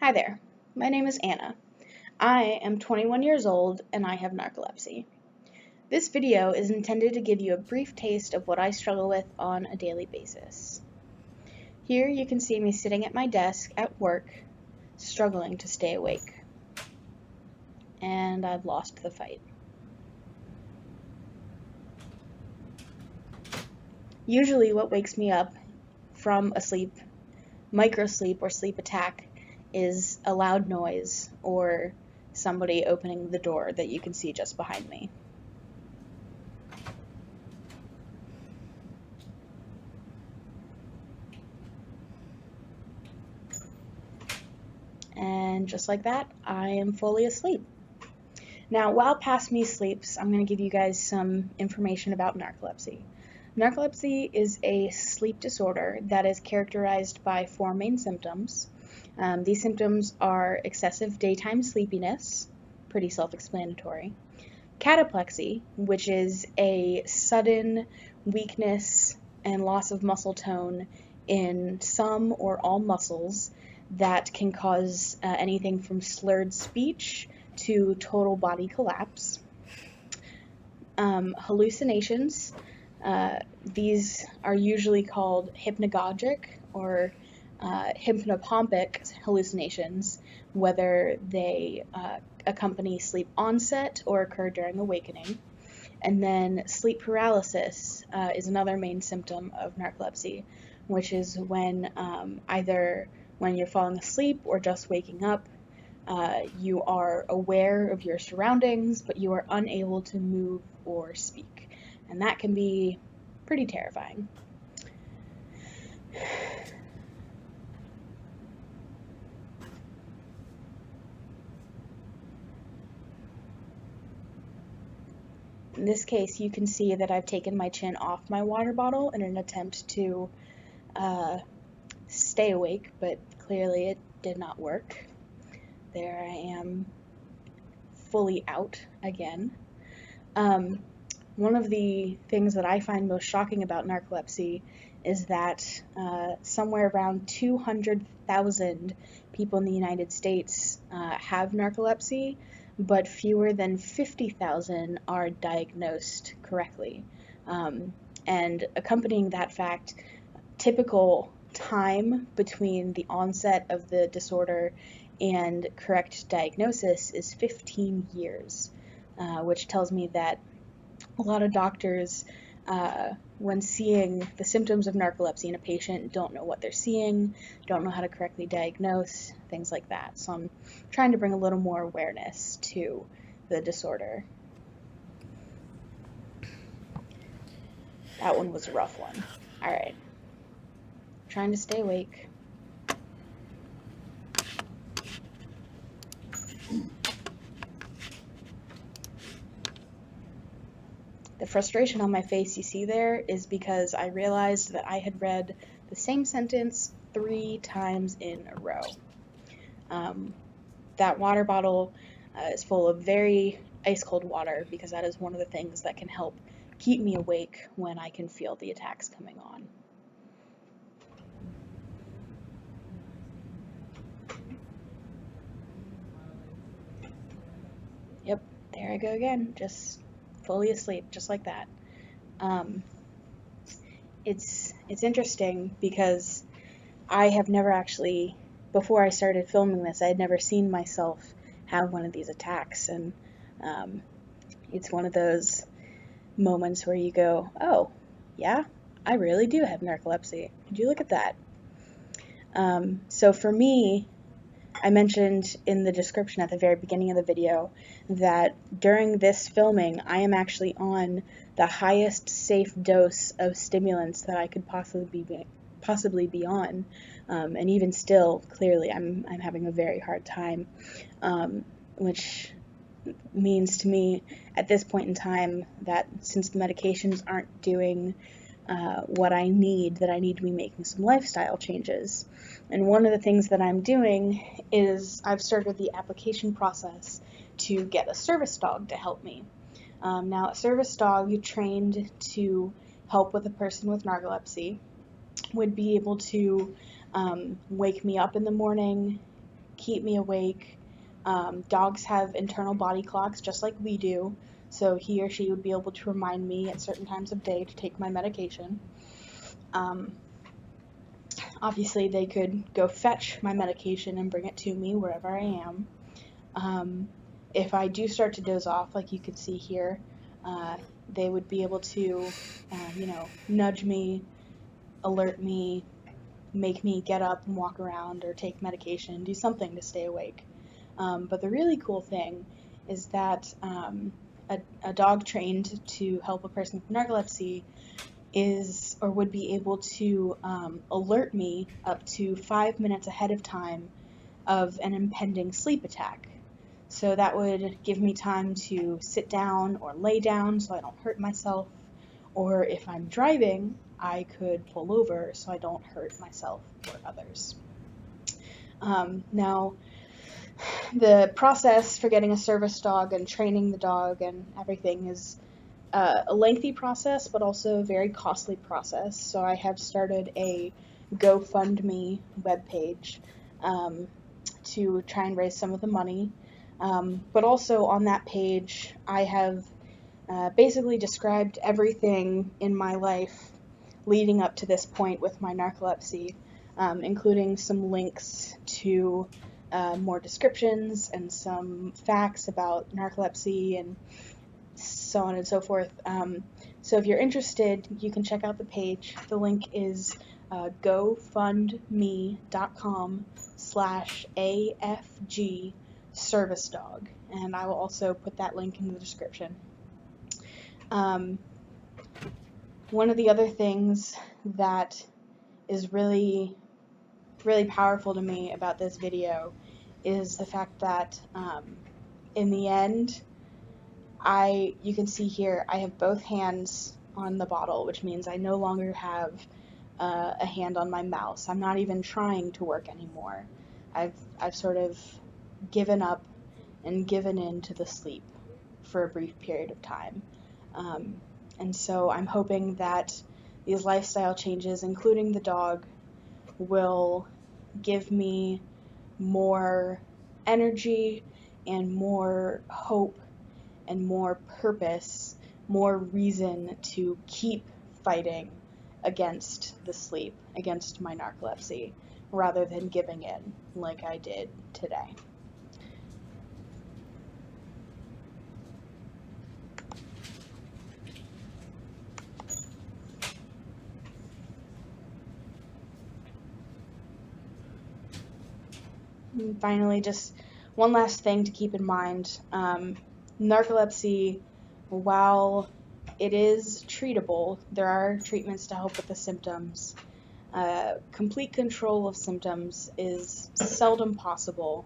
Hi there, my name is Anna. I am 21 years old and I have narcolepsy. This video is intended to give you a brief taste of what I struggle with on a daily basis. Here you can see me sitting at my desk at work, struggling to stay awake. And I've lost the fight. Usually what wakes me up from a microsleep or sleep attack is a loud noise or somebody opening the door that you can see just behind me. And just like that, I am fully asleep. Now, while past me sleeps, I'm going to give you guys some information about narcolepsy. Narcolepsy is a sleep disorder that is characterized by four main symptoms. These symptoms are excessive daytime sleepiness, pretty self-explanatory, cataplexy, which is a sudden weakness and loss of muscle tone in some or all muscles that can cause anything from slurred speech to total body collapse. Hallucinations. These are usually called hypnagogic or hypnopompic hallucinations, whether they accompany sleep onset or occur during awakening. And then sleep paralysis is another main symptom of narcolepsy, which is when either when you're falling asleep or just waking up, you are aware of your surroundings, but you are unable to move or speak. And that can be pretty terrifying. In this case, you can see that I've taken my chin off my water bottle in an attempt to stay awake, but clearly it did not work. There I am, fully out again. One of the things that I find most shocking about narcolepsy is that somewhere around 200,000 people in the United States have narcolepsy, but fewer than 50,000 are diagnosed correctly. And accompanying that fact, typical time between the onset of the disorder and correct diagnosis is 15 years, which tells me that a lot of doctors, when seeing the symptoms of narcolepsy in a patient, don't know what they're seeing, don't know how to correctly diagnose, things like that. So I'm trying to bring a little more awareness to the disorder. That one was a rough one. All right. Trying to stay awake. The frustration on my face you see there is because I realized that I had read the same sentence 3 times in a row. That water bottle is full of very ice cold water because that is one of the things that can help keep me awake when I can feel the attacks coming on. Yep, there I go again, just fully asleep, just like that. It's interesting because I have never actually, before I started filming this, I had never seen myself have one of these attacks, and it's one of those moments where you go, oh, yeah, I really do have narcolepsy. Could you look at that? So for me, I mentioned in the description at the very beginning of the video that during this filming, I am actually on the highest safe dose of stimulants that I could possibly be on, and even still, clearly, I'm having a very hard time, which means to me at this point in time that since the medications aren't doing what I need, that I need to be making some lifestyle changes. And one of the things that I'm doing is I've started the application process to get a service dog to help me. Now, a service dog trained to help with a person with narcolepsy would be able to wake me up in the morning, keep me awake. Dogs have internal body clocks just like we do, so he or she would be able to remind me at certain times of day to take my medication. Um, Obviously, they could go fetch my medication and bring it to me wherever I am. If I do start to doze off, like you could see here, uh, they would be able to, nudge me, alert me, make me get up and walk around or take medication, do something to stay awake. But the really cool thing is that a dog trained to help a person with narcolepsy is or would be able to alert me up to 5 minutes ahead of time of an impending sleep attack. So that would give me time to sit down or lay down so I don't hurt myself, or if I'm driving, I could pull over so I don't hurt myself or others. Now, the process for getting a service dog and training the dog and everything is a lengthy process, but also a very costly process. So I have started a GoFundMe webpage to try and raise some of the money. But also on that page, I have basically described everything in my life leading up to this point with my narcolepsy, including some links to more descriptions and some facts about narcolepsy and so on and so forth. So if you're interested, you can check out the page. The link is gofundme.com/AFG service dog, and I will also put that link in the description. One of the other things that is really, really powerful to me about this video is the fact that in the end, you can see here, I have both hands on the bottle, which means I no longer have a hand on my mouse. I'm not even trying to work anymore. I've sort of given up and given in to the sleep for a brief period of time. And so I'm hoping that these lifestyle changes, including the dog, will give me more energy and more hope and more purpose, more reason to keep fighting against the sleep, against my narcolepsy, rather than giving in like I did today. And finally, just one last thing to keep in mind. Narcolepsy, while it is treatable, there are treatments to help with the symptoms. Complete control of symptoms is seldom possible,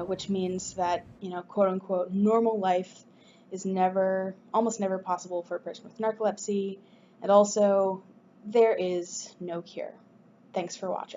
which means that, quote unquote, normal life is almost never possible for a person with narcolepsy, and also there is no cure. Thanks for watching.